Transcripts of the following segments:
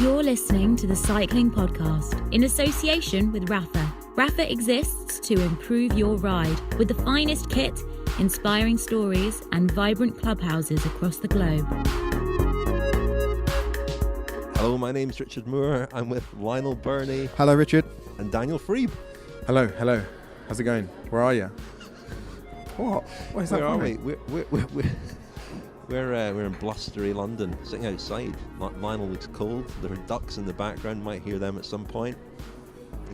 You're listening to the Cycling Podcast in association with Rapha. Rapha exists to improve your ride with the finest kit, inspiring stories and vibrant clubhouses across the globe. Hello, my name's Richard Moore. I'm with Lionel, Birnie. Hello, Richard. And Daniel Friebe. Hello. How's it going? Where are you? What is that? Where are we? We're in blustery London, sitting outside. Lionel looks cold. There are ducks in the background. Might hear them at some point.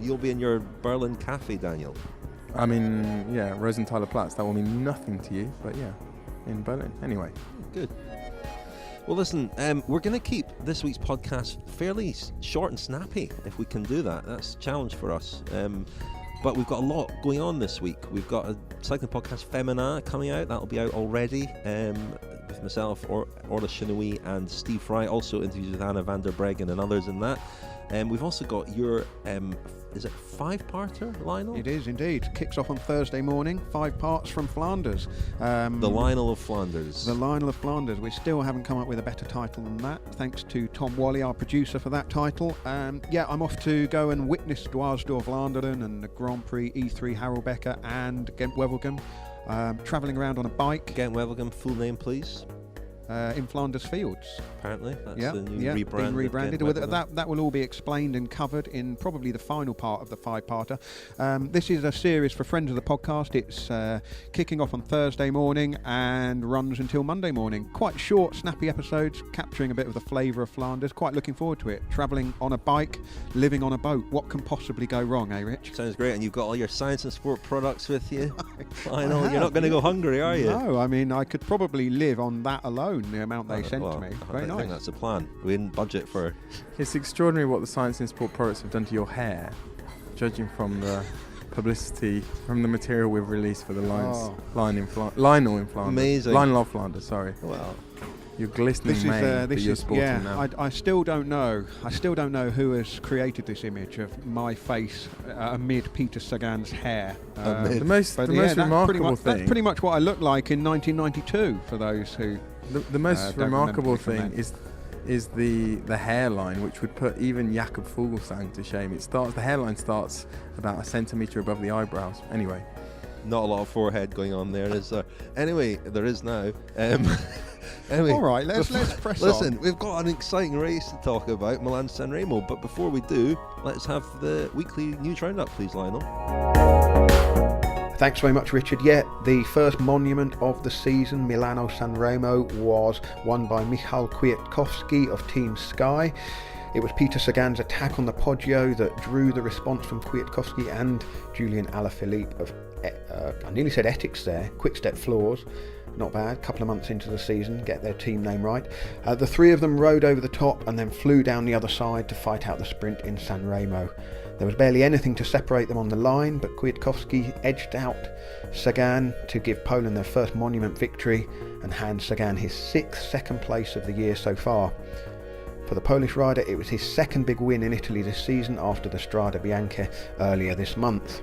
You'll be in your Berlin cafe, Daniel. I mean, yeah, Rosenthaler Platz. That will mean nothing to you, but yeah, in Berlin. Anyway. Good. Well, listen, we're going to keep this week's podcast fairly short and snappy, if we can do that. That's a challenge for us. But we've got a lot going on this week. We've got a cycling podcast, Femina, coming out. That'll be out already. With myself, Orla Shinoui and Steve Fry, also interviews with Anna van der Breggen and others in that. We've also got your, is it 5-parter, Lionel? It is indeed. Kicks off on Thursday morning, 5 parts from Flanders. The Lionel of Flanders. The Lionel of Flanders. We still haven't come up with a better title than that. Thanks to Tom Wally, our producer, for that title. I'm off to go and witness Dwars door Vlaanderen and the Grand Prix E3 Harelbeke and Gent-Wevelgem. Travelling around on a bike. Gent-Wevelgem, full name please. In Flanders Fields. Apparently, that's the new rebrand. Being rebranded. That will all be explained and covered in probably the final part of the 5-parter. This is a series for friends of the podcast. It's kicking off on Thursday morning and runs until Monday morning. Quite short, snappy episodes, capturing a bit of the flavour of Flanders. Quite looking forward to it. Travelling on a bike, living on a boat. What can possibly go wrong, eh, Rich? Sounds great. And you've got all your science and sport products with you. I know. You're not going to go hungry, are you? No, I mean, I could probably live on that alone. The amount they sent to me. Very nice. I think that's a plan. We didn't budget for. It's extraordinary what the science and sport products have done to your hair, judging from the publicity, from the material we've released for the Lionel in Flanders. Amazing. Lionel of Flanders, sorry. Well, your glistening mane that you're sporting now. I still don't know. Who has created this image of my face amid Peter Sagan's hair. The most remarkable thing. That's pretty much what I looked like in 1992. For those who the most remarkable thing is the hairline, which would put even Jakob Fuglsang to shame. The hairline starts about a centimetre above the eyebrows. Anyway, not a lot of forehead going on there, is there? Anyway, there is now. Anyway, all right, let's press on. Listen, we've got an exciting race to talk about, Milan-San Remo. But before we do, let's have the weekly news roundup, please, Lionel. Thanks very much, Richard. Yeah, the first monument of the season, Milan-San Remo, was won by Michal Kwiatkowski of Team Sky. It was Peter Sagan's attack on the Poggio that drew the response from Kwiatkowski and Julian Alaphilippe of, I nearly said Ethics there, Quick Step Floors. Not bad, couple of months into the season, get their team name right. The three of them rode over the top and then flew down the other side to fight out the sprint in San Remo. There was barely anything to separate them on the line, but Kwiatkowski edged out Sagan to give Poland their first monument victory and hand Sagan his 6th second place of the year so far. For the Polish rider, it was his second big win in Italy this season after the Strade Bianche earlier this month.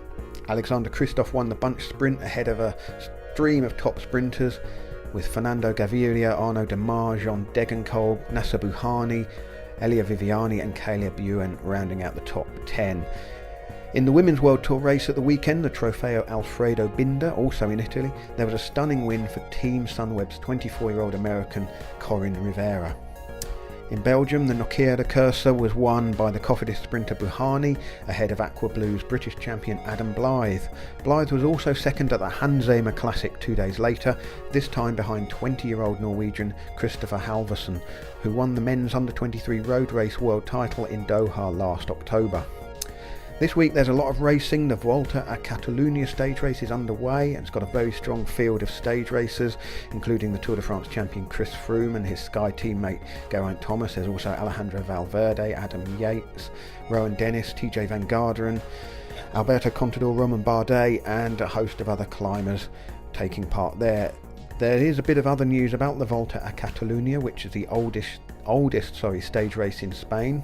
Alexander Kristoff won the bunch sprint ahead of a stream of top sprinters, with Fernando Gaviria, Arnaud Demar, Jean Degenkolb, Nasser Bouhanni, Elia Viviani and Kalia Buen rounding out the top 10. In the Women's World Tour race at the weekend, the Trofeo Alfredo Binda, also in Italy, there was a stunning win for Team Sunweb's 24-year-old American Corinne Rivera. In Belgium, the Nokia Cursor was won by the Cofidis sprinter Bouhanni ahead of Aqua Blue's British champion Adam Blythe. Blythe was also second at the Hanzema Classic 2 days later, this time behind 20-year-old Norwegian Christopher Halvorsen, who won the men's under-23 road race world title in Doha last October. This week there's a lot of racing. The Volta a Catalunya stage race is underway and it's got a very strong field of stage racers, including the Tour de France champion Chris Froome and his Sky teammate Geraint Thomas. There's also Alejandro Valverde, Adam Yates, Rowan Dennis, TJ Van Garderen, Alberto Contador, Roman Bardet and a host of other climbers taking part there. There is a bit of other news about the Volta a Catalunya, which is the oldest stage race in Spain.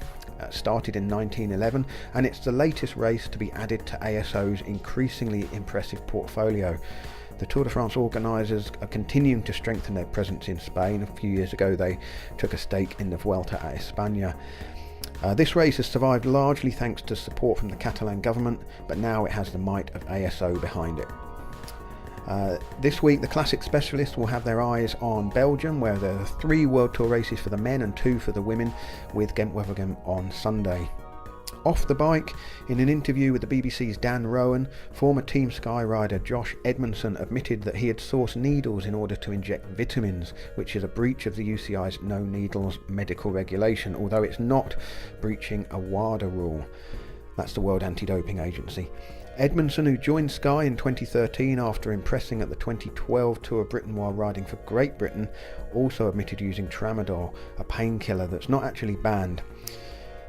Started in 1911, and it's the latest race to be added to ASO's increasingly impressive portfolio. The Tour de France organisers are continuing to strengthen their presence in Spain. A few years ago they took a stake in the Vuelta a España. This race has survived largely thanks to support from the Catalan government, but now it has the might of ASO behind it. This week the classic specialists will have their eyes on Belgium, where there are 3 World Tour races for the men and 2 for the women, with Gent-Wevelgem on Sunday. Off the bike, in an interview with the BBC's Dan Rowan, former Team Sky rider Josh Edmondson admitted that he had sourced needles in order to inject vitamins, which is a breach of the UCI's no needles medical regulation, although it's not breaching a WADA rule. That's the World Anti-Doping Agency. Edmondson, who joined Sky in 2013 after impressing at the 2012 Tour of Britain while riding for Great Britain, also admitted using tramadol, a painkiller that's not actually banned.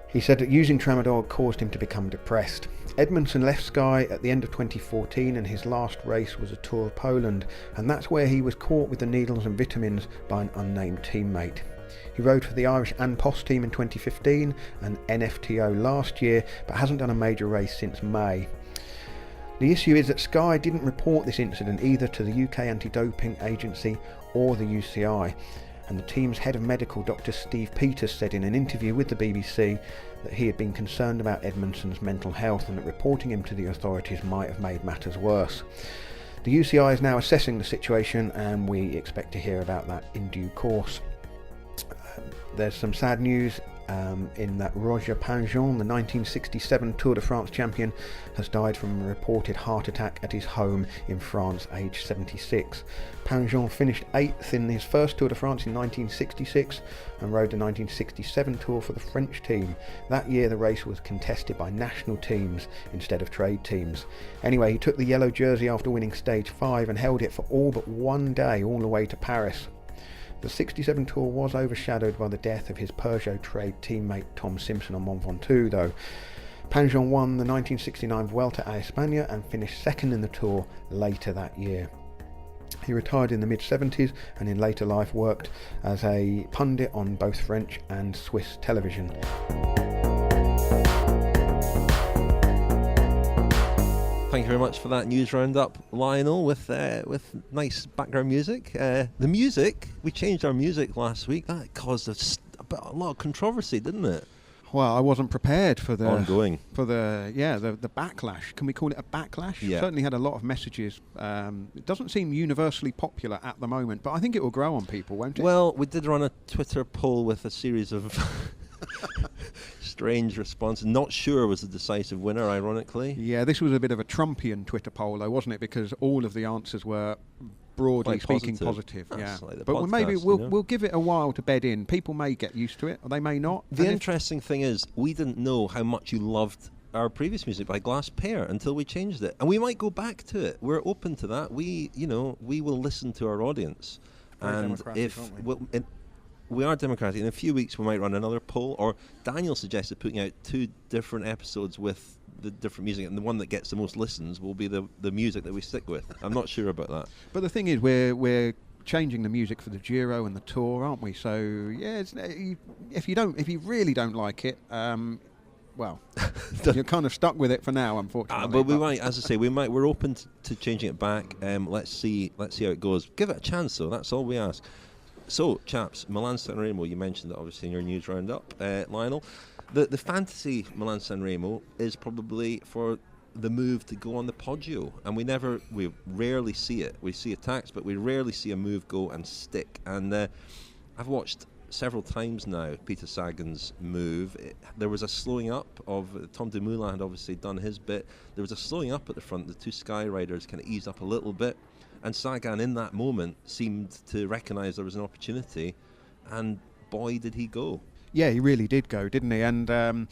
He said that using tramadol caused him to become depressed. Edmondson left Sky at the end of 2014, and his last race was a Tour of Poland, and that's where he was caught with the needles and vitamins by an unnamed teammate. He rode for the Irish An Post team in 2015 and NFTO last year, but hasn't done a major race since May. The issue is that Sky didn't report this incident either to the UK Anti-Doping Agency or the UCI, and the team's head of medical, Dr. Steve Peters, said in an interview with the BBC that he had been concerned about Edmondson's mental health and that reporting him to the authorities might have made matters worse. The UCI is now assessing the situation, and we expect to hear about that in due course. There's some sad news in that Roger Panjon, the 1967 Tour de France champion, has died from a reported heart attack at his home in France, aged 76. Panjon finished 8th in his first Tour de France in 1966 and rode the 1967 Tour for the French team. That year the race was contested by national teams instead of trade teams. Anyway, he took the yellow jersey after winning stage 5 and held it for all but one day, all the way to Paris. The 67 Tour was overshadowed by the death of his Peugeot trade teammate Tom Simpson on Mont Ventoux, though. Panjon won the 1969 Vuelta a España and finished second in the Tour later that year. He retired in the mid-70s and in later life worked as a pundit on both French and Swiss television. Thank you very much for that news roundup, Lionel, with nice background music. The music, we changed our music last week. That caused a lot of controversy, didn't it? Well, I wasn't prepared for the ongoing the backlash. Can we call it a backlash? Yeah. Certainly had a lot of messages. It doesn't seem universally popular at the moment, but I think it will grow on people, won't it? Well, we did run a Twitter poll with a series of strange responses. Not sure was the decisive winner, ironically. Yeah, this was a bit of a Trumpian Twitter poll, though, wasn't it? Because all of the answers were broadly speaking positive. Yeah, like but podcast, maybe we'll give it a while to bed in. People may get used to it, or they may not. The interesting thing is, we didn't know how much you loved our previous music by Glass Pear until we changed it, and we might go back to it. We're open to that. We will listen to our audience, and if we are democratic. In a few weeks we might run another poll, or Daniel suggested putting out 2 different episodes with the different music, and the one that gets the most listens will be the music that we stick with. I'm not sure about that. But the thing is, we're changing the music for the Giro and the Tour, aren't we? So yeah, if you really don't like it, well, you're kind of stuck with it for now, unfortunately. But we might, as I say, we're open to changing it back. Let's see how it goes. Give it a chance, though. That's all we ask. So, chaps, Milan-San Remo, you mentioned that obviously in your news roundup, Lionel. The fantasy Milan-San Remo is probably for the move to go on the Poggio, and we rarely see it. We see attacks, but we rarely see a move go and stick. And I've watched several times now Peter Sagan's move. There was a slowing up of Tom Dumoulin had obviously done his bit. There was a slowing up at the front. The 2 Sky riders kind of eased up a little bit. And Sagan, in that moment, seemed to recognise there was an opportunity, and boy, did he go. Yeah, he really did go, didn't he? And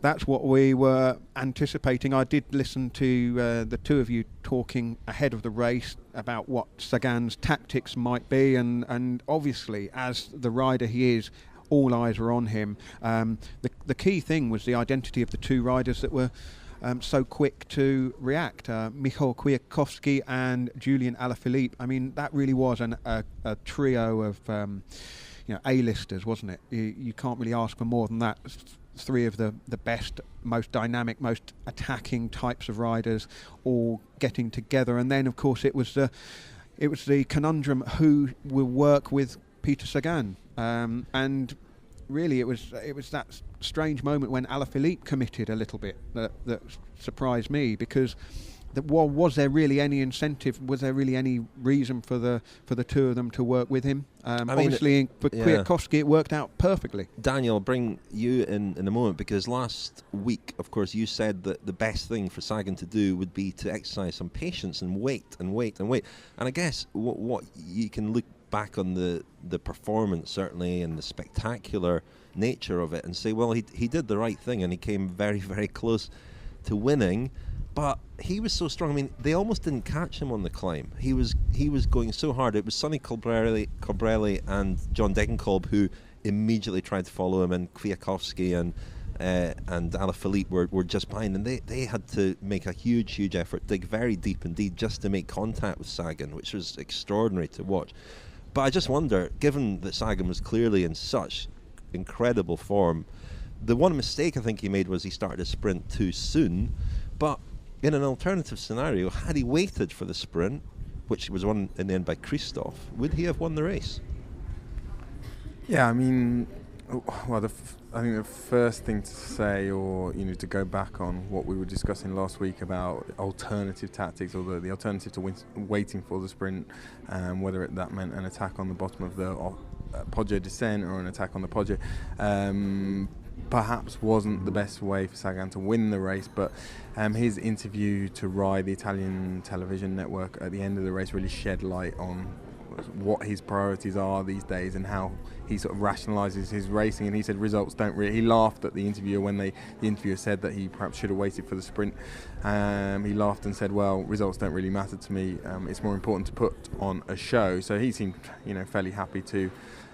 that's what we were anticipating. I did listen to the 2 of you talking ahead of the race about what Sagan's tactics might be, and obviously, as the rider he is, all eyes were on him. The key thing was the identity of the 2 riders that were so quick to react. Michal Kwiatkowski and Julian Alaphilippe. I mean, that really was a trio of A-listers, wasn't it? You can't really ask for more than that. Three of the best, most dynamic, most attacking types of riders all getting together. And then, of course, it was the conundrum who will work with Peter Sagan. And really, it was that strange moment when Alaphilippe committed a little bit that surprised me, because was there really any incentive? Was there really any reason for the two of them to work with him? Obviously, for Kwiatkowski, it worked out perfectly. Daniel, I'll bring you in a moment, because last week, of course, you said that the best thing for Sagan to do would be to exercise some patience and wait and wait and wait. And I guess what you can look back on the performance, certainly, and the spectacular nature of it, and say, well, he did the right thing, and he came very, very close to winning. But he was so strong. I mean, they almost didn't catch him on the climb. He was going so hard. It was Sonny Colbrelli and John Degenkolb who immediately tried to follow him, and Kwiatkowski and Alaphilippe were just behind, and they had to make a huge effort, dig very deep indeed, just to make contact with Sagan, which was extraordinary to watch. But I just wonder, given that Sagan was clearly in such incredible form, the one mistake I think he made was he started a sprint too soon. But in an alternative scenario, had he waited for the sprint, which was won in the end by Christoph, would he have won the race? Yeah, I mean, well, I think the first thing to say, or to go back on what we were discussing last week about alternative tactics, or the alternative to waiting for the sprint, whether that meant an attack on the bottom of the Poggio descent or an attack on the Poggio, perhaps wasn't the best way for Sagan to win the race. But his interview to Rai, the Italian television network, at the end of the race really shed light on what his priorities are these days and how he sort of rationalises his racing. And he said results don't really... He laughed at the interviewer when the interviewer said that he perhaps should have waited for the sprint. He laughed and said, well, results don't really matter to me. It's more important to put on a show. So he seemed, fairly happy to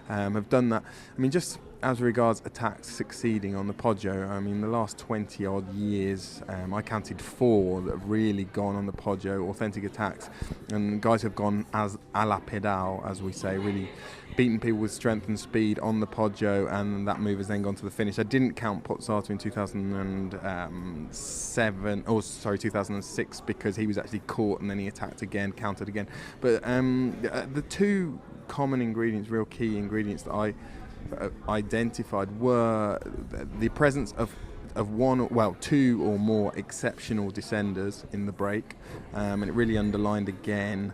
have done that. I mean, just as regards attacks succeeding on the Poggio, I mean, the last 20 odd years, I counted 4 that have really gone on the Poggio, authentic attacks, and guys have gone as a la pedal, as we say, really beaten people with strength and speed on the Poggio, and that move has then gone to the finish. I didn't count Pozzato in 2006, because he was actually caught and then he attacked again, countered again. But the two common ingredients, real key ingredients that I identified were the presence of two or more exceptional descenders in the break, and it really underlined again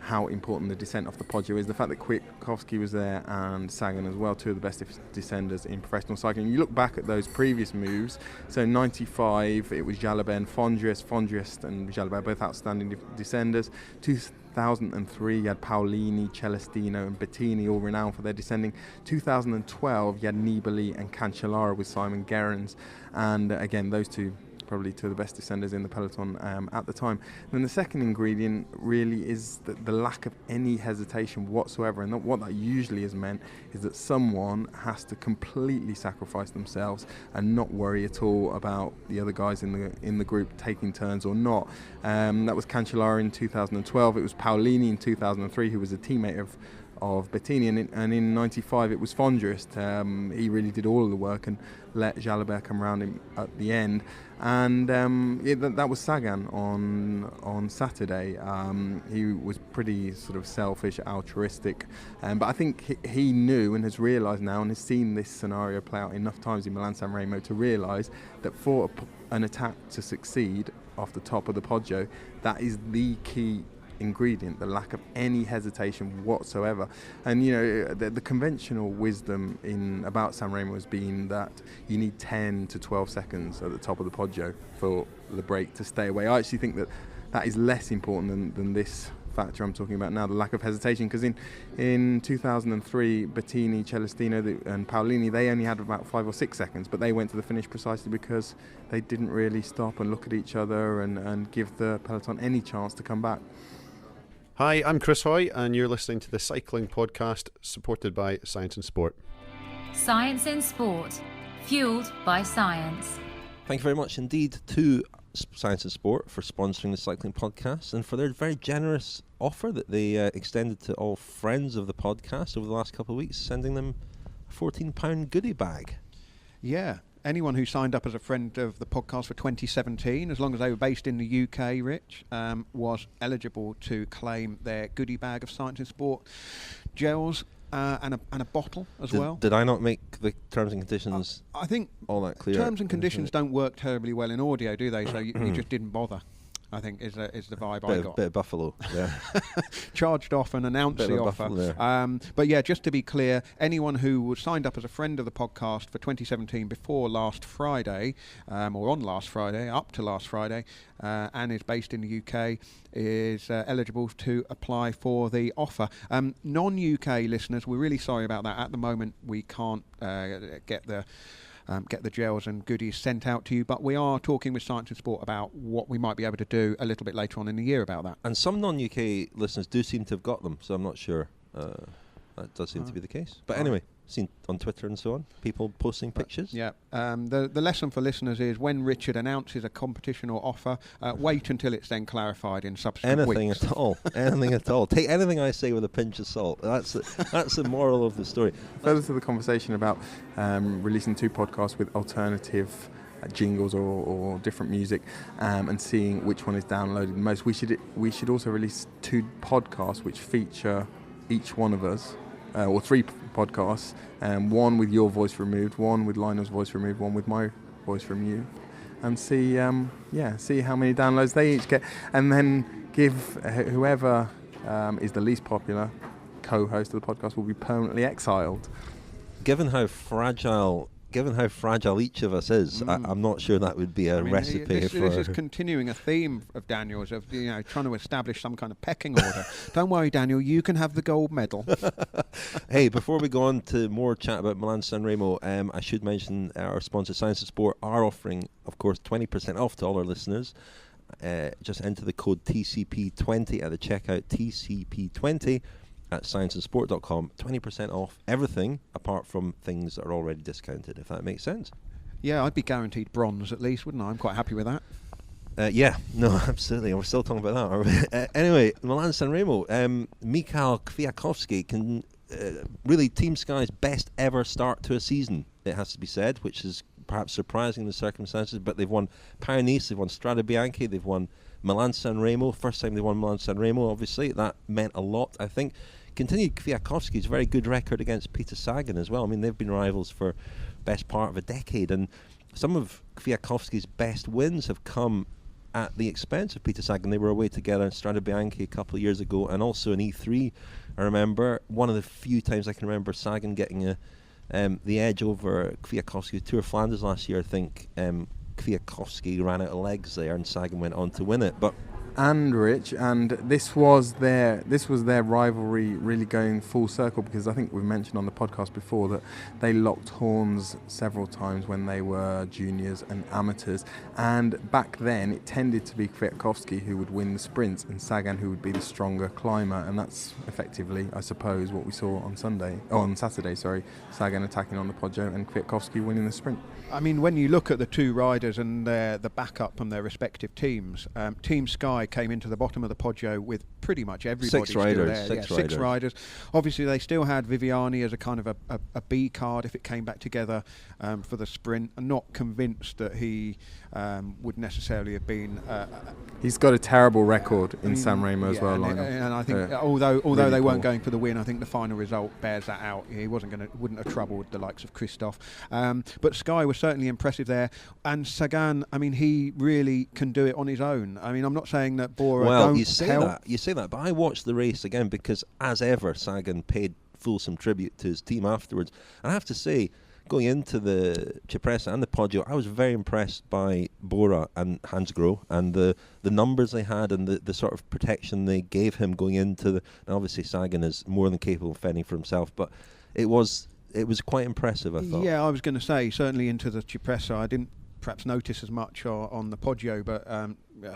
how important the descent off the Poggio is. The fact that Kwiatkowski was there and Sagan as well, two of the best descenders in professional cycling. You look back at those previous moves, so 95 it was Jalabert and Fondriest and Jalabert, both outstanding descenders. 2003 you had Paolini, Celestino and Bettini, all renowned for their descending. 2012 you had Nibali and Cancellara with Simon Gerrans, and again those two probably two of the best descenders in the peloton at the time. And then the second ingredient really is the lack of any hesitation whatsoever, and what that usually has meant is that someone has to completely sacrifice themselves and not worry at all about the other guys in the group taking turns or not. That was Cancellara in 2012. It was Paolini in 2003, who was a teammate of Bettini, and in 95 it was Fondriest. He really did all of the work and let Jalabert come around him at the end. And that was Sagan on Saturday. He was pretty sort of selfish, altruistic, but I think he knew and has realised now and has seen this scenario play out enough times in Milan-San Remo to realise that for an attack to succeed off the top of the Poggio, that is the key ingredient, the lack of any hesitation whatsoever. And the conventional wisdom about San Remo has been that you need 10 to 12 seconds at the top of the Poggio for the break to stay away. I actually think that is less important than this factor I'm talking about now, the lack of hesitation, because in 2003 Bettini, Celestino and Paolini, they only had about 5 or 6 seconds, but they went to the finish precisely because they didn't really stop and look at each other and give the peloton any chance to come back. Hi, I'm Chris Hoy, and you're listening to the Cycling Podcast, supported by Science in Sport. Science in Sport, fueled by science. Thank you very much indeed to Science and Sport for sponsoring the cycling podcast and for their very generous offer that they extended to all friends of the podcast over the last couple of weeks, sending them a £14 goodie bag. Yeah. Anyone who signed up as a friend of the podcast for 2017, as long as they were based in the UK, Rich, was eligible to claim their goodie bag of Science and Sport gels and a bottle as well. Did I not make the terms and conditions I think all that clear? Terms and conditions don't work terribly well in audio, do they? So you just didn't bother, I think, is the vibe I got. Bit of Buffalo, yeah. Charged off and announced the offer. But yeah, just to be clear, anyone who was signed up as a friend of the podcast for 2017 before last Friday, or on last Friday, up to last Friday, and is based in the UK, is eligible to apply for the offer. Non-UK listeners, we're really sorry about that. At the moment, we can't get the gels and goodies sent out to you, but we are talking with Science and Sport about what we might be able to do a little bit later on in the year about that. And some non-UK listeners do seem to have got them, so I'm not sure. That does seem to be the case. But anyway, seen on Twitter and so on, people posting pictures. Yeah. The lesson for listeners is when Richard announces a competition or offer, wait until it's then clarified in subsequent weeks. Anything at all. Take anything I say with a pinch of salt. That's the moral of the story. Further to the conversation about releasing 2 podcasts with alternative jingles or different music, and seeing which one is downloaded the most, we should also release 2 podcasts which feature each one of us. Or 3 podcasts, one with your voice removed, one with Lionel's voice removed, one with my voice removed, and see how many downloads they each get, and then give whoever is the least popular co-host of the podcast will be permanently exiled. Given how fragile each of us is, I'm not sure that would be a recipe this for... This is continuing a theme of Daniel's of trying to establish some kind of pecking order. Don't worry, Daniel, you can have the gold medal. Hey, before we go on to more chat about Milan-San Remo, I should mention our sponsor Science and Sport are offering, of course, 20% off to all our listeners. Just enter the code TCP20 at the checkout, TCP20 at scienceandsport.com. 20% off everything apart from things that are already discounted, if that makes sense. Yeah, I'd be guaranteed bronze at least, wouldn't I? I'm quite happy with that. Yeah, no, absolutely. We're still talking about that. Anyway, Milan-San Remo, Michal Kwiatkowski can really Team Sky's best ever start to a season, it has to be said, which is perhaps surprising in the circumstances, but they've won Paris-Nice, they've won Strade Bianche, they've won Milan-San Remo. First time they won Milan-San Remo, obviously. That meant a lot, I think. Continued Kwiatkowski's very good record against Peter Sagan as well. I mean, they've been rivals for best part of a decade, and some of Kwiatkowski's best wins have come at the expense of Peter Sagan. They were away together in Strade Bianche a couple of years ago, and also in E3, I remember. One of the few times I can remember Sagan getting the edge over Kwiatkowski. Tour of Flanders last year, I think. Kwiatkowski ran out of legs there and Sagan went on to win it. But Rich, and this was their rivalry really going full circle, because I think we've mentioned on the podcast before that they locked horns several times when they were juniors and amateurs, and back then it tended to be Kwiatkowski who would win the sprints and Sagan who would be the stronger climber, and that's effectively, I suppose, what we saw on Saturday. Sagan attacking on the Poggio and Kwiatkowski winning the sprint. I mean, when you look at the 2 riders and the backup from their respective teams, Team Sky came into the bottom of the Poggio with pretty much everybody Six riders. there. Six riders. Obviously, they still had Viviani as a kind of a B card if it came back together for the sprint. I'm not convinced that he would necessarily have been... He's got a terrible record in San Remo as well, Lionel. And I think, although really they weren't going for the win, I think the final result bears that out. He wouldn't have troubled the likes of Christoph. But Sky was certainly impressive there. And Sagan, I mean, he really can do it on his own. I mean, I'm not saying that Bora don't you say that, but I watched the race again because, as ever, Sagan paid fulsome tribute to his team afterwards. And I have to say, going into the Cipressa and the Poggio, I was very impressed by Bora and Hansgrohe and the numbers they had and the sort of protection they gave him going into the... Now obviously Sagan is more than capable of fending for himself, but it was quite impressive, I thought. Yeah, I was going to say, certainly into the Cipressa, I didn't perhaps notice as much on the Poggio, but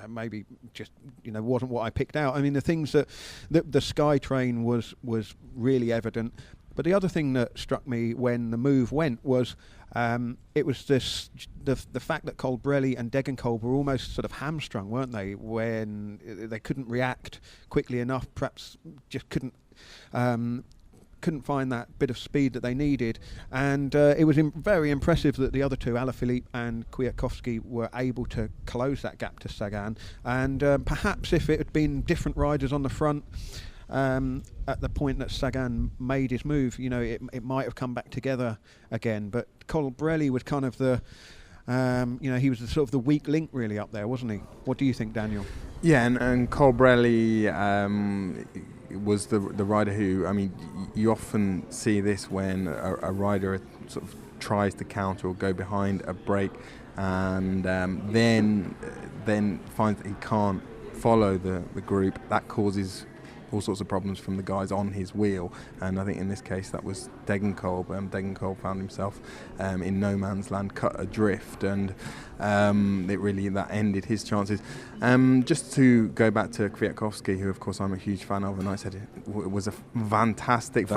maybe just wasn't what I picked out. I mean, the things that the Sky train was really evident. But the other thing that struck me when the move went was it was the fact that Colbrelli and Degenkolb were almost sort of hamstrung, weren't they, when they couldn't react quickly enough, perhaps just couldn't find that bit of speed that they needed. And it was very impressive that the other two, Alaphilippe and Kwiatkowski, were able to close that gap to Sagan. And perhaps if it had been different riders on the front at the point that Sagan made his move, it might have come back together again. But Colbrelli was kind of he was sort of the weak link really up there, wasn't he? What do you think, Daniel? Yeah, and Colbrelli was the rider who, you often see this when a rider sort of tries to counter or go behind a break, and then finds that he can't follow the group. That causes all sorts of problems from the guys on his wheel, and I think in this case that was Degenkolb. Degenkolb found himself in no man's land, cut adrift, and that ended his chances. Just to go back to Kwiatkowski, who of course I'm a huge fan of, and I said it was a fantastic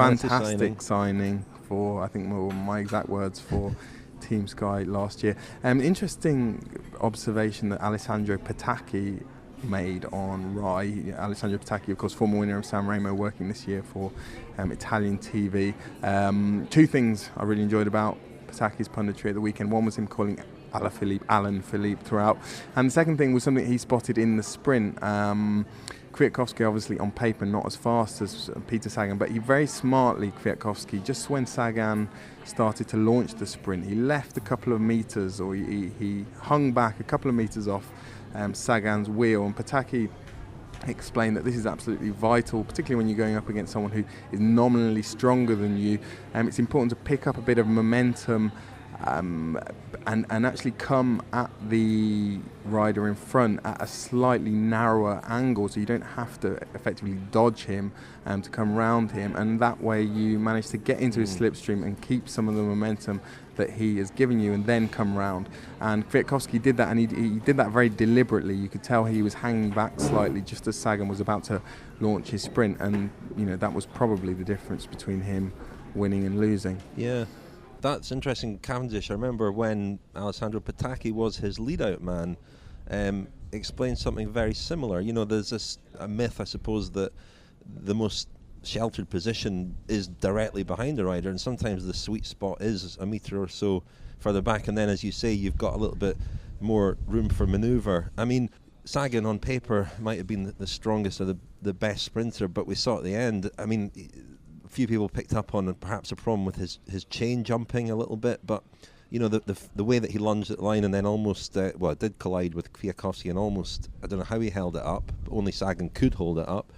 signing for, I think my exact words, for Team Sky last year. Interesting observation that Alessandro Petacchi made on Rai. Alessandro Petacchi, of course, former winner of San Remo, working this year for Italian TV. Two things I really enjoyed about Petacchi's punditry at the weekend. One was him calling Alan Philippe throughout, and the second thing was something he spotted in the sprint. Kwiatkowski, obviously on paper not as fast as Peter Sagan, but he very smartly, Kwiatkowski, just when Sagan started to launch the sprint, he left a couple of meters, or he hung back a couple of meters off Sagan's wheel, and Petacchi explained that this is absolutely vital, particularly when you're going up against someone who is nominally stronger than you. It's important to pick up a bit of momentum and actually come at the rider in front at a slightly narrower angle, so you don't have to effectively dodge him to come round him, and that way you manage to get into his slipstream and keep some of the momentum that he has given you, and then come round. And Kwiatkowski did that, and he did that very deliberately. You could tell he was hanging back slightly just as Sagan was about to launch his sprint, and that was probably the difference between him winning and losing. Yeah, that's interesting. Cavendish, I remember when Alessandro Petacchi was his lead-out man, explained something very similar. There's a myth, I suppose, that the most sheltered position is directly behind the rider, and sometimes the sweet spot is a metre or so further back, and then, as you say, you've got a little bit more room for manoeuvre. Sagan on paper might have been the strongest or the best sprinter, but we saw at the end, a few people picked up on perhaps a problem with his chain jumping a little bit, but the way that he lunged at the line and then almost it did collide with Kwiatkowski, and almost, I don't know how he held it up, only Sagan could hold it up,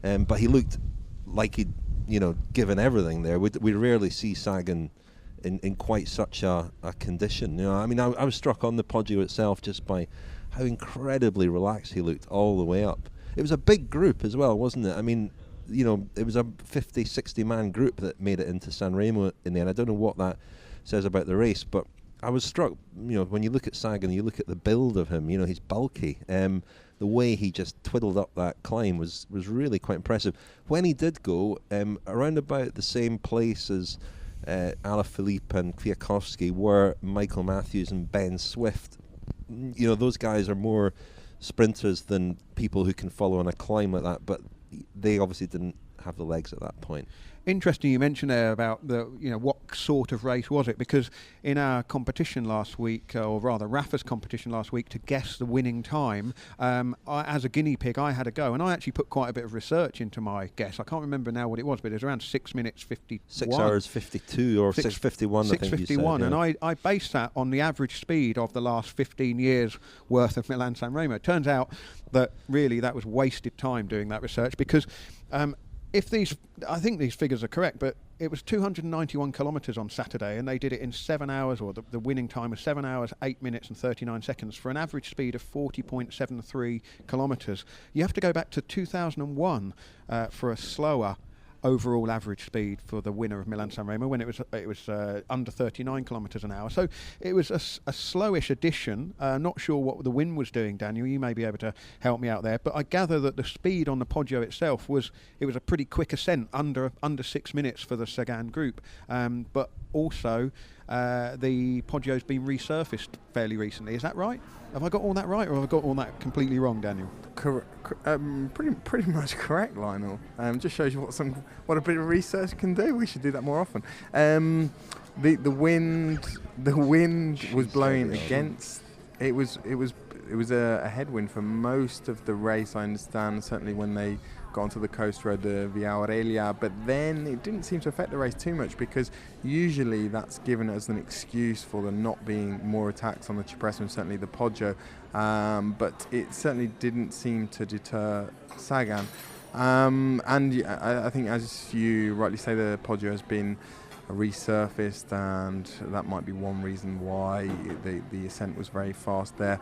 but he looked like he'd given everything there. We rarely see Sagan in quite such a condition. I was struck on the Poggio itself just by how incredibly relaxed he looked all the way up. It was a big group as well, wasn't it? It was a 50-60 man group that made it into San Remo in the end. I don't know what that says about the race, but I was struck, when you look at Sagan, you look at the build of him, he's bulky. The way he just twiddled up that climb was really quite impressive. When he did go, around about the same place as Alaphilippe and Kwiatkowski were Michael Matthews and Ben Swift. Those guys are more sprinters than people who can follow on a climb like that, but they obviously didn't have the legs at that point. Interesting you mentioned there about what sort of race was it, because in our competition last week, or rather Rafa's competition last week, to guess the winning time, as a guinea pig I had a go, and I actually put quite a bit of research into my guess. I can't remember now what it was, but it was around 6 minutes 51. 6 hours 52 or 6:51, I think you said. 6:51, and I based that on the average speed of the last 15 years worth of Milan-San Remo. It turns out that really that was wasted time doing that research, because I think these figures are correct, but it was 291 kilometres on Saturday, and they did it in 7 hours, or the winning time was 7 hours, 8 minutes and 39 seconds for an average speed of 40.73 kilometres. You have to go back to 2001 for a slower overall average speed for the winner of Milan-San Remo when it was under 39 kilometres an hour. So it was a slowish addition. Not sure what the wind was doing, Daniel. You may be able to help me out there. But I gather that the speed on the Poggio itself was a pretty quick ascent, under 6 minutes for the Sagan group. But also the Poggio's been resurfaced fairly recently. Is that right? Have I got all that right, or have I got all that completely wrong, Daniel? Pretty much correct, Lionel. Just shows you what a bit of research can do. We should do that more often. The wind was blowing against. It was a headwind for most of the race, I understand. Certainly when they got onto the coast road, the Via Roma, but then it didn't seem to affect the race too much, because usually that's given as an excuse for there not being more attacks on the Cipressa and certainly the Poggio, but it certainly didn't seem to deter Sagan. And I think, as you rightly say, the Poggio has been resurfaced, and that might be one reason why the ascent was very fast there.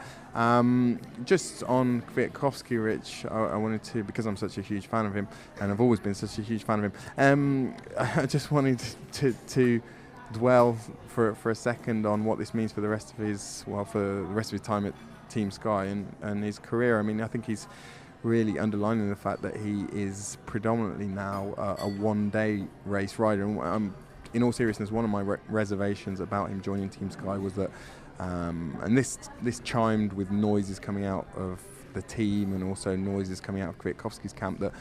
Just on Kwiatkowski, Rich, I wanted to, because I'm such a huge fan of him, and I've always been such a huge fan of him, I just wanted to dwell for a second on what this means for the rest of his time at Team Sky and his career. I mean, I think he's really underlining the fact that he is predominantly now a one-day race rider. And in all seriousness, one of my reservations about him joining Team Sky was that, and this chimed with noises coming out of the team and also noises coming out of Kwiatkowski's camp, that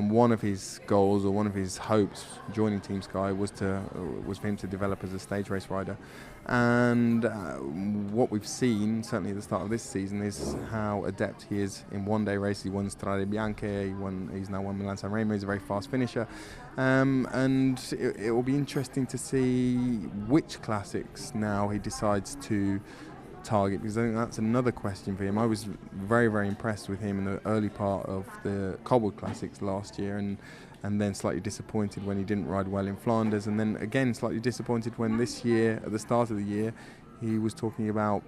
one of his goals or one of his hopes joining Team Sky was for him to develop as a stage race rider. And what we've seen, certainly at the start of this season, is how adept he is in one-day races. He won Strade Bianche, he's now won Milan-San Remo. He's a very fast finisher. And it will be interesting to see which classics now he decides to target, because I think that's another question for him. I was very, very impressed with him in the early part of the cobbled classics last year, and then slightly disappointed when he didn't ride well in Flanders, and then again slightly disappointed when this year, at the start of the year, he was talking about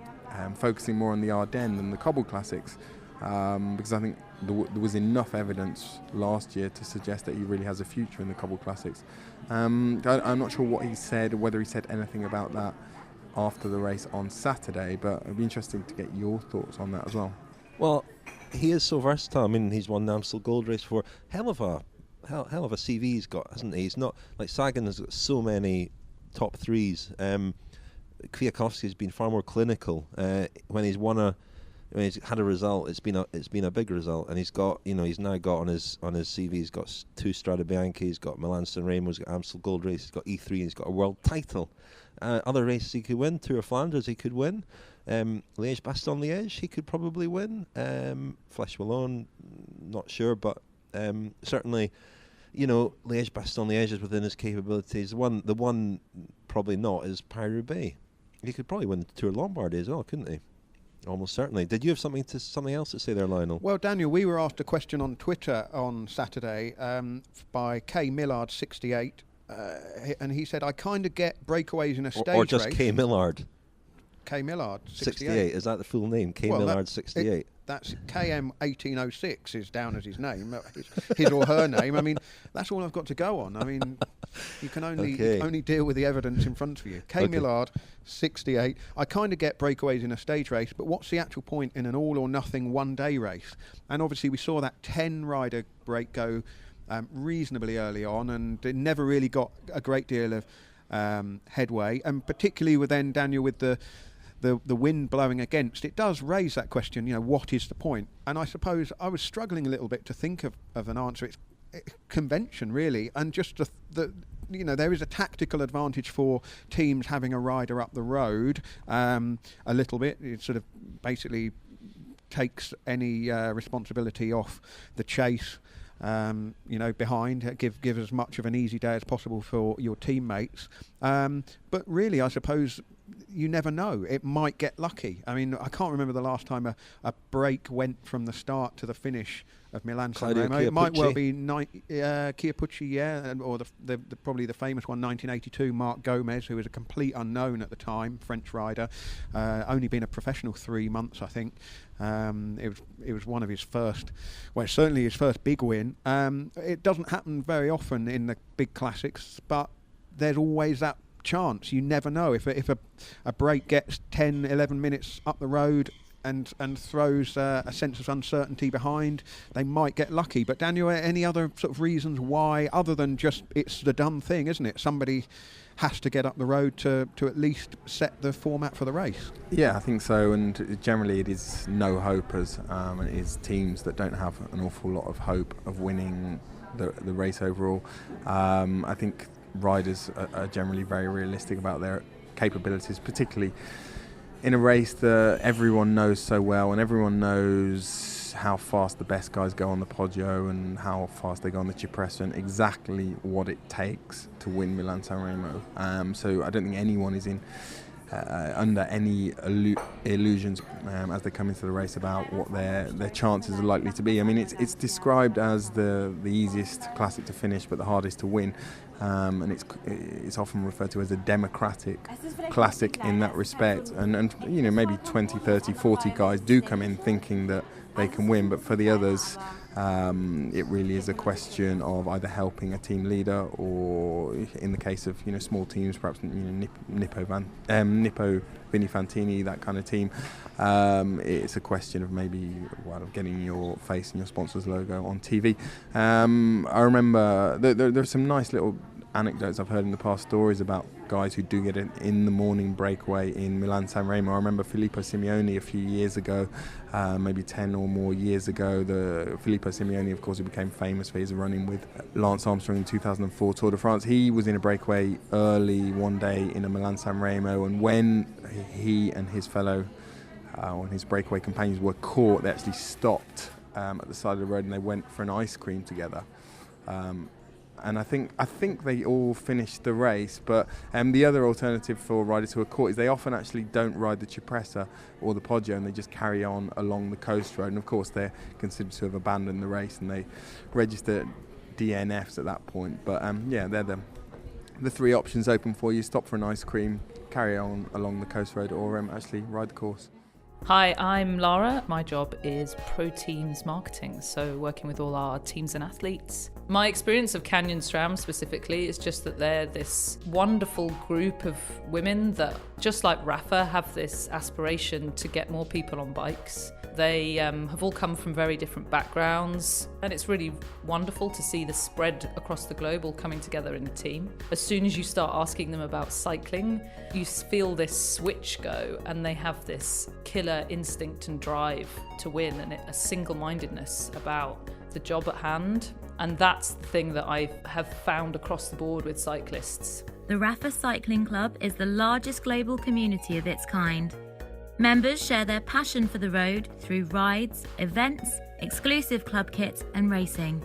focusing more on the Ardennes than the cobbled classics, because I think there was enough evidence last year to suggest that he really has a future in the cobbled classics. I'm not sure what he said, or whether he said anything about that after the race on Saturday, but it'd be interesting to get your thoughts on that as well. Well, he is so versatile. I mean, he's won the Amstel Gold Race for hell of a CV he's got, hasn't he? He's not like Sagan has got so many top threes. Kwiatkowski has been far more clinical. When he's had a result, it's been a big result, and he's now got on his CV, he's got 2 Strade Bianche, he's got Milan-San Remo, he's got Amstel Gold Race, he's got E3, he's got a world title. Other races he could win. Tour of Flanders he could win. Liège-Bastogne-Liège he could probably win. Flèche-Wallonne, not sure, but certainly, Liège-Bastogne-Liège is within his capabilities. The one probably not is Paris-Roubaix. He could probably win the Tour of Lombardy as well, couldn't he? Almost certainly. Did you have something else to say there, Lionel? Well, Daniel, we were asked a question on Twitter on Saturday by K Millard 68, and he said, "I kind of get breakaways in a stage race." Or just K Millard. K Millard 68. Is that the full name? K Millard 68. That's KM 1806 is down as his name, his or her name. I mean, that's all I've got to go on. I mean, you can only deal with the evidence in front of you. K Millard 68. I kind of get breakaways in a stage race, but what's the actual point in an all or nothing one-day race? And obviously we saw that 10-rider break go reasonably early on, and it never really got a great deal of headway, and particularly with then, Daniel, with the wind blowing against, it does raise that question, what is the point? And I suppose I was struggling a little bit to think of an answer. It's convention, really, and just there is a tactical advantage for teams having a rider up the road a little bit. It sort of basically takes any responsibility off the chase behind, give as much of an easy day as possible for your teammates. But really, I suppose you never know. It might get lucky. I mean, I can't remember the last time a break went from the start to the finish of Milan-San Remo. It might well be Kwiatkowski, or the probably the famous one, 1982, Marc Gomez, who was a complete unknown at the time, French rider, only been a professional 3 months, I think. It was one of his first, well, certainly his first big win. It doesn't happen very often in the big classics, but there's always that chance. You never know. If a break gets 10, 11 minutes up the road and throws a sense of uncertainty behind, they might get lucky. But Daniel, any other sort of reasons why, other than just it's the done thing, isn't it? Somebody has to get up the road to at least set the format for the race. Yeah, I think so, and generally it is no hopers, and it is teams that don't have an awful lot of hope of winning the race overall. I think riders are generally very realistic about their capabilities, particularly in a race that everyone knows so well, and everyone knows how fast the best guys go on the Poggio and how fast they go on the Cipressa, and exactly what it takes to win Milan-San Remo. So I don't think anyone is in under any illusions as they come into the race about what their chances are likely to be. I mean, it's described as the easiest classic to finish but the hardest to win, and it's often referred to as a democratic classic in that respect, and you know, maybe 20, 30, 40 guys do come in thinking that they can win, but for the others it really is a question of either helping a team leader, or in the case of, you know, small teams, perhaps, you know, Nippo Vini Fantini, that kind of team, it's a question of maybe of getting your face and your sponsor's logo on TV. I remember there are some nice little anecdotes I've heard in the past, stories about guys who do get it in the morning breakaway in Milan-San Remo. I remember Filippo Simeoni a few years ago, maybe 10 or more years ago. Filippo Simeoni, of course, who became famous for his running with Lance Armstrong in 2004 Tour de France. He was in a breakaway early one day in a Milan-San Remo, and when he and his fellow and his breakaway companions were caught, they actually stopped at the side of the road and they went for an ice cream together. And I think they all finished the race, but the other alternative for riders who are caught is they often actually don't ride the Cipressa or the Poggio, and they just carry on along the coast road, and of course they're considered to have abandoned the race and they register DNFs at that point. But yeah, they're the three options open for you: stop for an ice cream, carry on along the coast road, or actually ride the course. Hi, I'm Lara. My job is pro teams marketing, so working with all our teams and athletes. My experience of Canyon SRAM specifically is just that they're this wonderful group of women that, just like Rafa, have this aspiration to get more people on bikes. They have all come from very different backgrounds, and it's really wonderful to see the spread across the globe all coming together in a team. As soon as you start asking them about cycling, you feel this switch go, and they have this killer instinct and drive to win, and a single-mindedness about the job at hand. And that's the thing that I have found across the board with cyclists. The Rafa Cycling Club is the largest global community of its kind. Members share their passion for the road through rides, events, exclusive club kit and racing.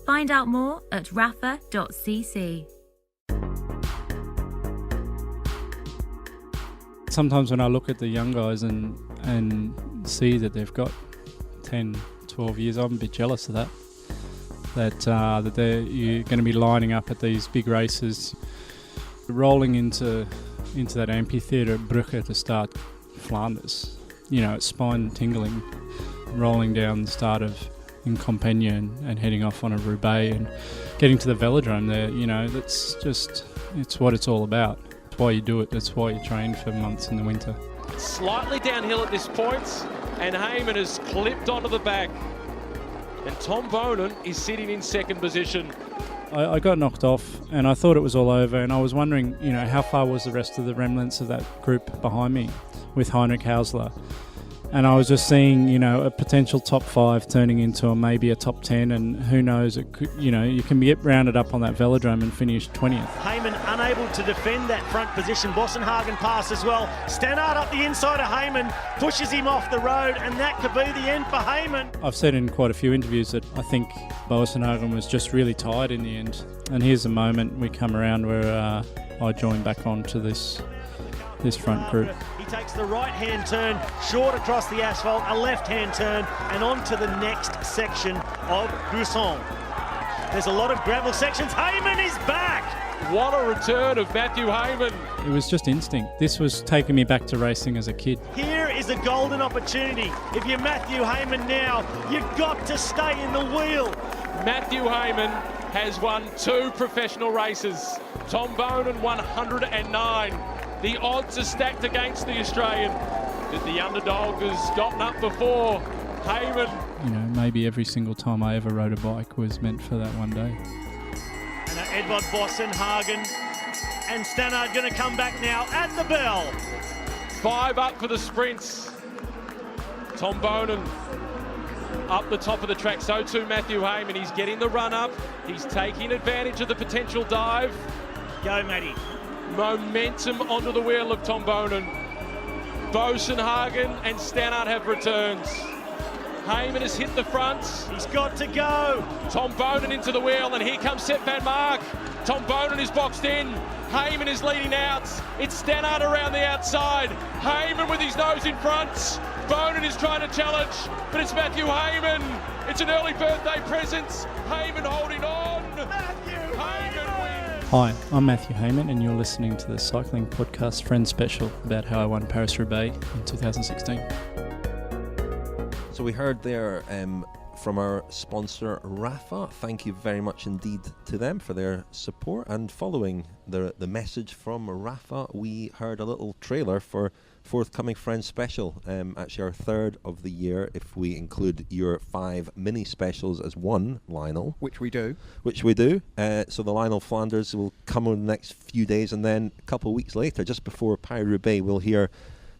Find out more at rafa.cc. Sometimes when I look at the young guys and see that they've got 10, 12 years, I'm a bit jealous of that. That you're going to be lining up at these big races, rolling into that amphitheatre at Brugge to start Flanders. You know, it's spine tingling, rolling down the start of in Compiègne and heading off on a Roubaix and getting to the velodrome there. You know, it's what it's all about. That's why you do it. That's why you train for months in the winter. Slightly downhill at this point, and Heyman has clipped onto the back. And Tom Bonan is sitting in second position. I got knocked off and I thought it was all over, and I was wondering, you know, how far was the rest of the remnants of that group behind me with Heinrich Hausler. And I was just seeing, you know, a potential top 5 turning into maybe a top 10, and who knows, it could, you know, you can get rounded up on that velodrome and finish 20th. Heyman unable to defend that front position. Bossenhagen pass as well. Stannard up the inside of Heyman, pushes him off the road, and that could be the end for Heyman. I've said in quite a few interviews that I think Bossenhagen was just really tired in the end. And here's the moment we come around where I join back on to this this front group. He takes the right-hand turn, short across the asphalt, a left-hand turn, and on to the next section of Buisson. There's a lot of gravel sections. Heyman is back! What a return of Matthew Heyman. It was just instinct. This was taking me back to racing as a kid. Here is a golden opportunity. If you're Matthew Heyman now, you've got to stay in the wheel. Matthew Heyman has won 2 professional races. Tom Bonan 109. The odds are stacked against the Australian. That the underdog has gotten up before. Heyman. You know, maybe every single time I ever rode a bike was meant for that one day. And Edvard Boasson-Hagen and Stannard going to come back now at the bell. 5 up for the sprints. Tom Bonan up the top of the track, so too Matthew Heyman. He's getting the run up. He's taking advantage of the potential dive. Go, Matty. Momentum onto the wheel of Tom Bonan. Boasson-Hagen and Stannard have returned. Heyman has hit the front. He's got to go. Tom Bonan into the wheel, and here comes Sepp van Mark. Tom Bonan is boxed in. Heyman is leading out. It's Stannard around the outside. Heyman with his nose in front. Bonan is trying to challenge, but it's Matthew Heyman. It's an early birthday present. Heyman holding on. Matthew Heyman wins. Hi, I'm Matthew Heyman, and you're listening to the Cycling Podcast Friends Special about how I won Paris-Roubaix in 2016. So we heard there from our sponsor Rafa. Thank you very much indeed to them for their support. And following the message from Rafa, we heard a little trailer for forthcoming Friends Special. Actually our 3rd of the year, if we include your 5 mini specials as one, Lionel. Which we do. So the Lionel Flanders will come in the next few days, and then a couple of weeks later, just before Paris-Roubaix, we'll hear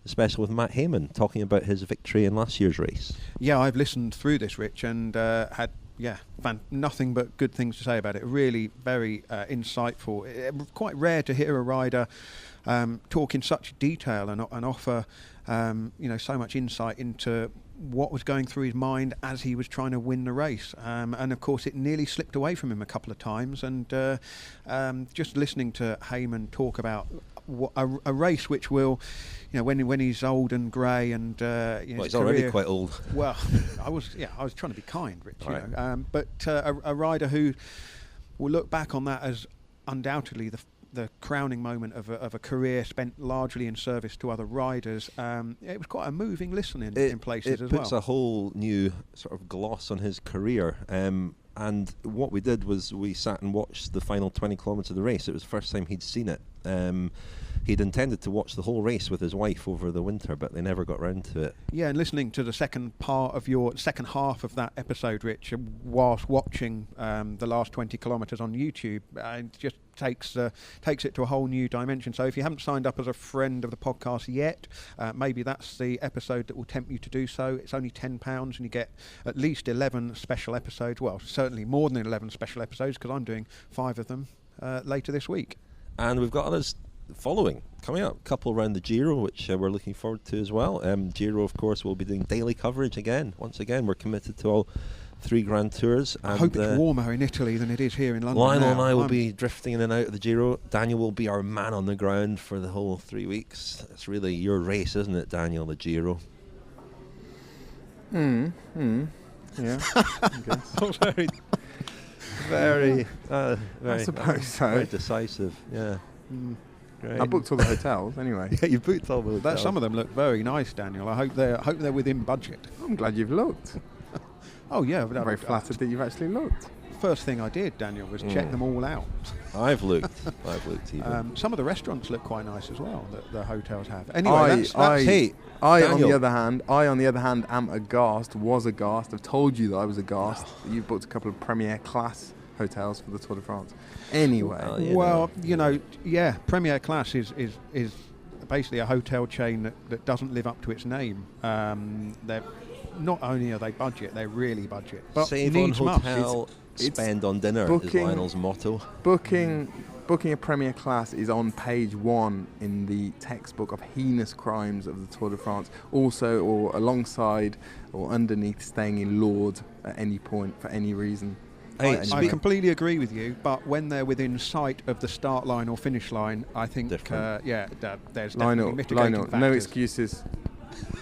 a special with Matt Heyman talking about his victory in last year's race. Yeah, I've listened through this, Rich, and had nothing but good things to say about it. Really very insightful. Quite rare to hear a rider talk in such detail and offer so much insight into what was going through his mind as he was trying to win the race. And of course it nearly slipped away from him a couple of times, and just listening to Heyman talk about a race which will, when he's old and grey and he's already quite old. Well, I was trying to be kind, Rich. Right. But a rider who will look back on that as undoubtedly the crowning moment of a career spent largely in service to other riders. It was quite a moving listen in places as well. It puts a whole new sort of gloss on his career. And what we did was we sat and watched the final 20 kilometres of the race. It was the first time he'd seen it. He'd intended to watch the whole race with his wife over the winter, but they never got round to it. Yeah, and listening to the second half of that episode, Rich, whilst watching the last 20 kilometres on YouTube, it just takes it to a whole new dimension. So if you haven't signed up as a friend of the podcast yet, maybe that's the episode that will tempt you to do so. It's only £10 and you get at least 11 special episodes. Well, certainly more than 11 special episodes, because I'm doing 5 of them later this week. And we've got others coming up, a couple around the Giro, which we're looking forward to as well. Giro, of course, will be doing daily coverage again. Once again, we're committed to all 3 Grand Tours. I hope it's warmer in Italy than it is here in London. Lionel and I will be drifting in and out of the Giro. Daniel will be our man on the ground for the whole 3 weeks. It's really your race, isn't it, Daniel, the Giro? Yeah, I guess. Very, I suppose so. Very decisive, yeah. Great. I booked all the hotels anyway. Yeah, you booked all the hotels. Some of them look very nice, Daniel. I hope they're within budget. I'm glad you've looked. Oh yeah, I'm very flattered that you've actually looked. First thing I did, Daniel, was check them all out. I've looked even. Some of the restaurants look quite nice as well that the hotels have. Anyway, I on the other hand, am aghast. Was aghast. I've told you that I was aghast. You've booked a couple of premier class hotels for the Tour de France. Anyway, premier class is basically a hotel chain that doesn't live up to its name. They're not only are they budget, they're really budget. But save on hotel, spend on dinner is Lionel's motto. Booking a premier class is on page 1 in the textbook of heinous crimes of the Tour de France. Also, or alongside or underneath staying in Lourdes at any point for any reason. I completely agree with you, but when they're within sight of the start line or finish line, I think, there's definitely mitigating factors. No excuses.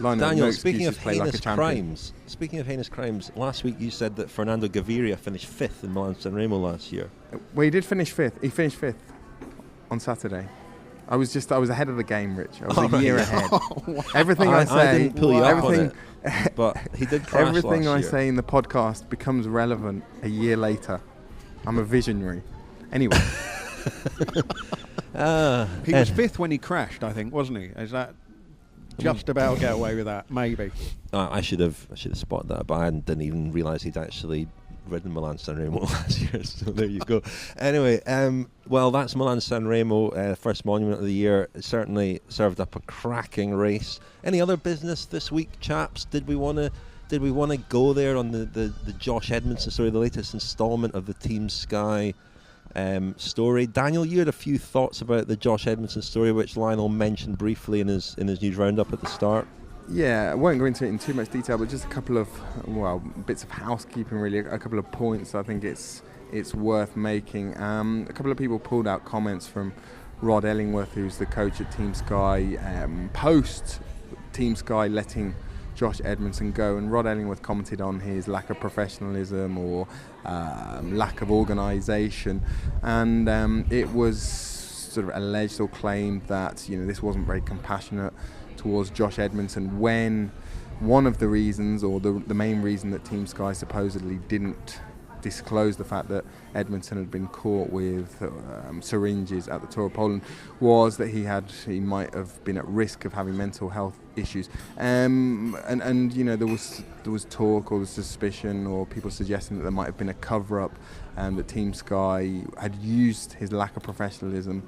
Daniel, speaking of heinous crimes, last week you said that Fernando Gaviria finished 5th in Milan-San Remo last year. Well, he did finish 5th. He finished 5th on Saturday. I was ahead of the game, Rich. I was a year ahead. Everything I say, I didn't pull you up on it, but he did crash everything last I year. say in the podcast becomes relevant a year later. I'm a visionary. Anyway. He was 5th when he crashed, I think, wasn't he? Is that just about get away with that? Maybe. I should have spotted that, but I didn't even realise he'd actually ridden Milan-San Remo last year, so there you go. Anyway, well, that's Milan-San Remo, first monument of the year. It certainly served up a cracking race. Any other business this week, chaps? Did we want to go there on the Josh Edmondson story, the latest instalment of the Team Sky story? Daniel, you had a few thoughts about the Josh Edmondson story, which Lionel mentioned briefly in his news roundup at the start. Yeah, I won't go into it in too much detail, but just a couple of bits of housekeeping, really. A couple of points I think it's worth making. A couple of people pulled out comments from Rod Ellingworth, who's the coach at Team Sky, post Team Sky letting Josh Edmondson go, and Rod Ellingworth commented on his lack of professionalism or lack of organisation, and it was sort of alleged or claimed that this wasn't very compassionate towards Josh Edmondson, when one of the reasons, or the main reason, that Team Sky supposedly didn't disclose the fact that Edmondson had been caught with syringes at the Tour of Poland was that he might have been at risk of having mental health issues, and there was talk or suspicion or people suggesting that there might have been a cover-up, and that Team Sky had used his lack of professionalism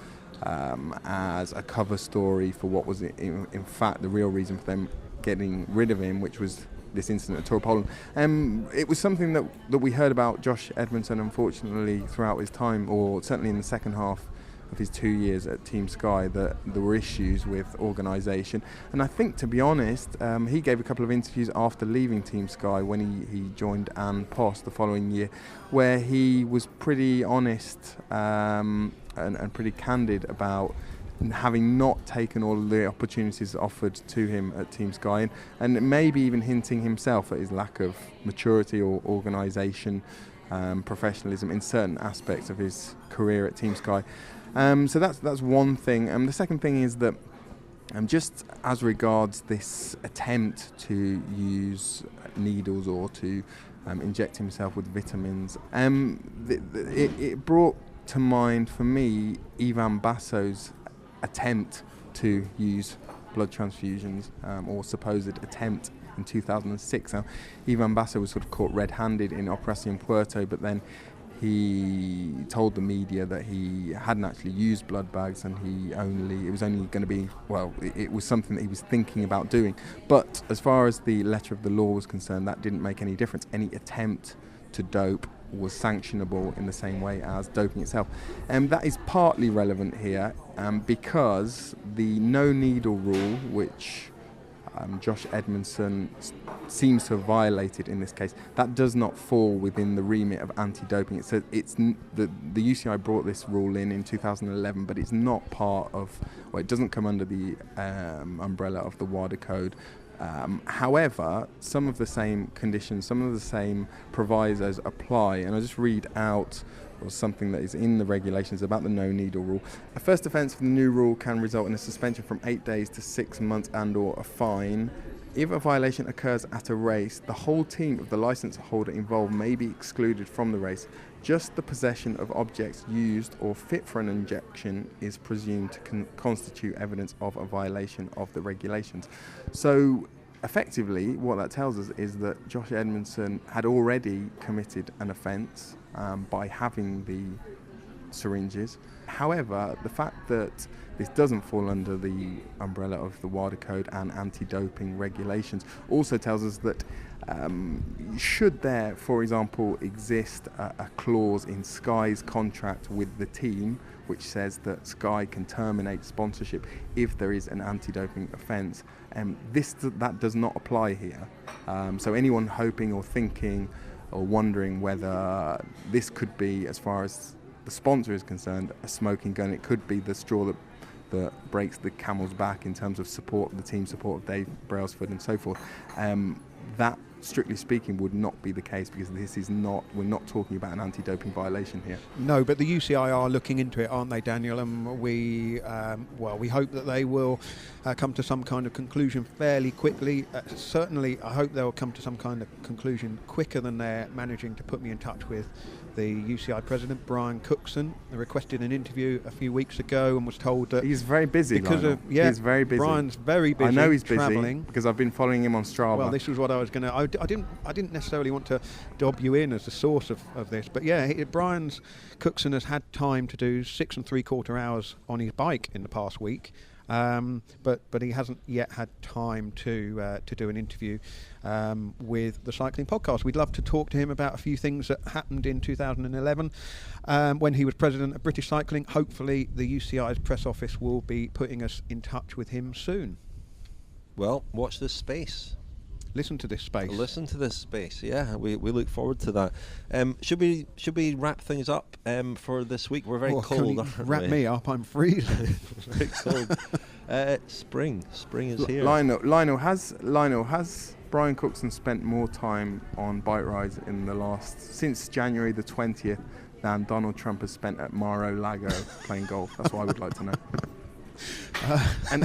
as a cover story for what was in fact the real reason for them getting rid of him, which was this incident at Tour of Poland. It was something that we heard about Josh Edmondson, unfortunately, throughout his time, or certainly in the second half of his 2 years at Team Sky, that there were issues with organisation. And I think, to be honest, he gave a couple of interviews after leaving Team Sky when he joined Anne Post the following year, where he was pretty honest and pretty candid about having not taken all of the opportunities offered to him at Team Sky, and maybe even hinting himself at his lack of maturity or organisation, professionalism in certain aspects of his career at Team Sky. So that's one thing. The second thing is that just as regards this attempt to use needles or to inject himself with vitamins, it brought to mind for me Ivan Basso's attempt to use blood transfusions, or supposed attempt in 2006. Now, Ivan Basso was sort of caught red-handed in Operación Puerto, but then he told the media that he hadn't actually used blood bags, and it was only going to be, it was something that he was thinking about doing. But as far as the letter of the law was concerned, that didn't make any difference. Any attempt to dope was sanctionable in the same way as doping itself. That is partly relevant here because the no needle rule, which Josh Edmondson seems to have violated in this case, that does not fall within the remit of anti-doping. The UCI brought this rule in 2011, but it's not part of, it doesn't come under the umbrella of the WADA code. However, some of the same conditions, some of the same provisos apply, and I'll just read out something that is in the regulations about the no needle rule. A first offence for the new rule can result in a suspension from 8 days to 6 months and/or a fine. If a violation occurs at a race, the whole team of the licence holder involved may be excluded from the race. Just the possession of objects used or fit for an injection is presumed to constitute evidence of a violation of the regulations. So effectively, what that tells us is that Josh Edmondson had already committed an offence by having the syringes. However, the fact that this doesn't fall under the umbrella of the WADA code and anti-doping regulations also tells us that should there, for example, exist a clause in Sky's contract with the team which says that Sky can terminate sponsorship if there is an anti-doping offence, that does not apply here. So anyone hoping or thinking or wondering whether this could be, as far as the sponsor is concerned, a smoking gun. It could be the straw that breaks the camel's back in terms of support, the team support of Dave Brailsford and so forth. That, strictly speaking, would not be the case, because we're not talking about an anti-doping violation here. No, but the UCI are looking into it, aren't they, Daniel? And we hope that they will come to some kind of conclusion fairly quickly. Certainly, I hope they'll come to some kind of conclusion quicker than they're managing to put me in touch with the UCI president, Brian Cookson. They requested an interview a few weeks ago and was told that he's very busy. He's very busy. Brian's very busy. I know he's traveling. busy because I've been following him on Strava. Well, this was what I was going to. I didn't necessarily want to dob you in as the source of this, but yeah, Brian's Cookson has had time to do 6 3/4 hours on his bike in the past week. But he hasn't yet had time to do an interview with the Cycling Podcast. We'd love to talk to him about a few things that happened in 2011 when he was president of British Cycling. Hopefully the UCI's press office will be putting us in touch with him soon. Well, watch this space. Listen to this space. Listen to this space. Yeah, we look forward to that. Should we wrap things up for this week? We're very cold. Wrap me up. I'm freezing. Very cold. Spring is here. Lionel has Brian Cookson spent more time on bike rides since January the 20th than Donald Trump has spent at Mar-a-Lago playing golf? That's what I would like to know. And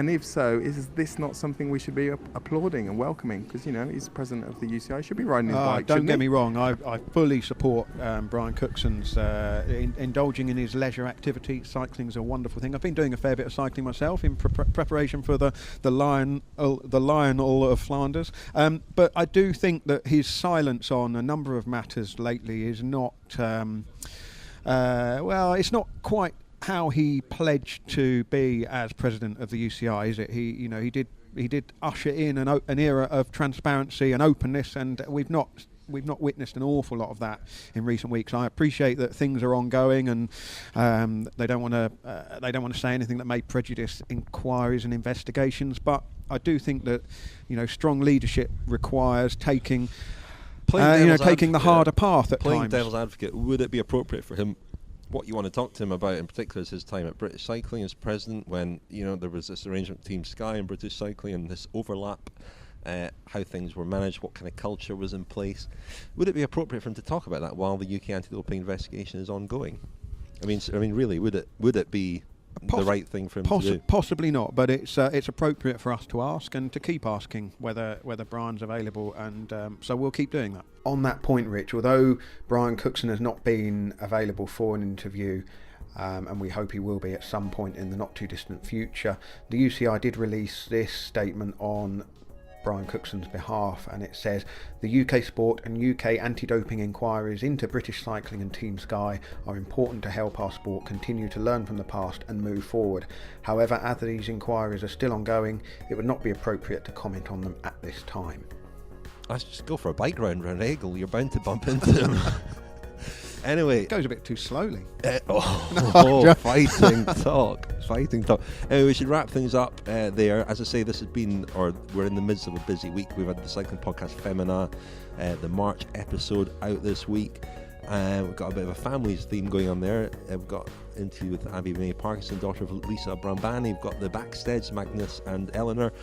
if so, is this not something we should be applauding and welcoming? Because, he's president of the UCI. He should be riding his bike. Don't get me wrong. I fully support Brian Cookson's indulging in his leisure activity. Cycling's a wonderful thing. I've been doing a fair bit of cycling myself in preparation for the Lionel of Flanders. But I do think that his silence on a number of matters lately is not... it's not quite how he pledged to be as president of the UCI, is it? He did usher in an era of transparency and openness, and we've not witnessed an awful lot of that in recent weeks. I appreciate that things are ongoing, and they don't want to say anything that may prejudice inquiries and investigations. But I do think that strong leadership requires taking the harder path at times. Playing devil's advocate, would it be appropriate for him? What you want to talk to him about in particular is his time at British Cycling as president, when there was this arrangement with Team Sky and British Cycling and this overlap, how things were managed, what kind of culture was in place. Would it be appropriate for him to talk about that while the UK anti-doping investigation is ongoing? I mean, really, would it be the right thing for him to do? Possibly not, but it's appropriate for us to ask and to keep asking whether Brian's available, and so we'll keep doing that. On that point, Rich, although Brian Cookson has not been available for an interview, and we hope he will be at some point in the not too distant future, the UCI did release this statement on Brian Cookson's behalf, and it says the UK sport and UK anti-doping inquiries into British Cycling and Team Sky are important to help our sport continue to learn from the past and move forward. However, as these inquiries are still ongoing, it would not be appropriate to comment on them at this time. Let's just go for a bike round around Aigle. You're bound to bump into him. Anyway, it goes a bit too slowly. Fighting talk. Anyway, we should wrap things up there. As I say, we're in the midst of a busy week. We've had the Cycling Podcast Femina, the March episode out this week. We've got a bit of a families theme going on there. We've got interview with Abby May Parkinson, daughter of Lisa Brambani. We've got the Backsteads, Magnus and Eleanor.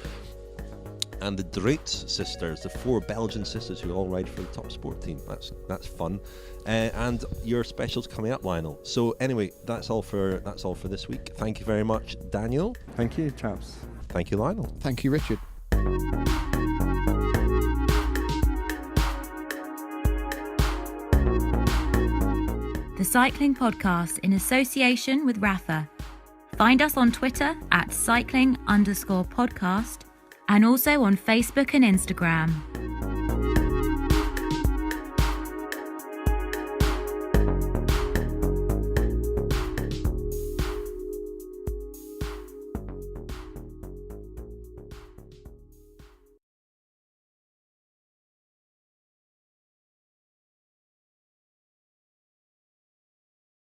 And the Dreitz sisters, the 4 Belgian sisters who all ride for the top sport team. That's fun. And your special's coming up, Lionel. So anyway, that's all for this week. Thank you very much, Daniel. Thank you, chaps. Thank you, Lionel. Thank you, Richard. The Cycling Podcast in association with Rafa. Find us on Twitter at cycling_podcast and also on Facebook and Instagram.